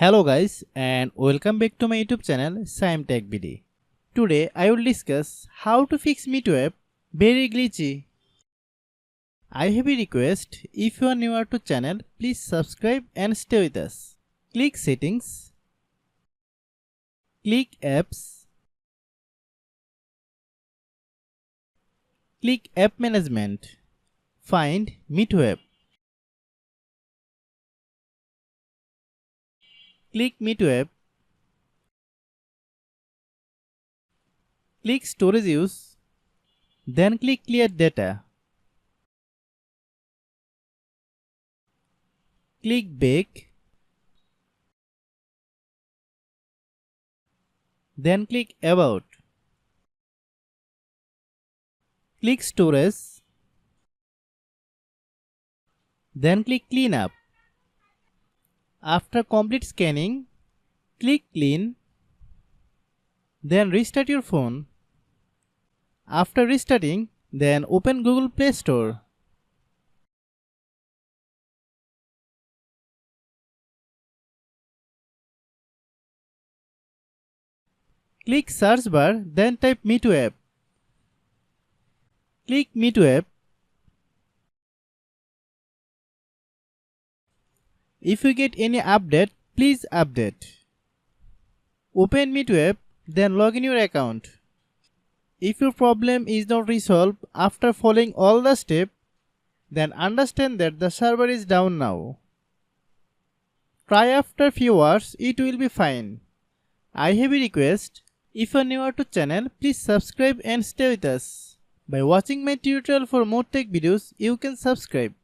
Hello guys and welcome back to my YouTube channel Shaem Tech BD. Today I will discuss how to fix MEETO app very glitchy. I have a request, if you are newer to channel, please subscribe and stay with us. Click settings, click apps, click app management, find MEETO app. Click MEETO app, click storage use, then click clear data. Click back, then click about. Click storage, then click clean up. After complete scanning, click clean, then restart your phone. After restarting, then open Google Play Store. Click search bar, then type MEETO app. Click MEETO app. If you get any update, please update. Open MEETO app, then log in your account. If your problem is not resolved after following all the steps, then understand that the server is down now. Try after few hours, it will be fine. I have a request, if you are newer to channel, please subscribe and stay with us. By watching my tutorial for more tech videos, you can subscribe.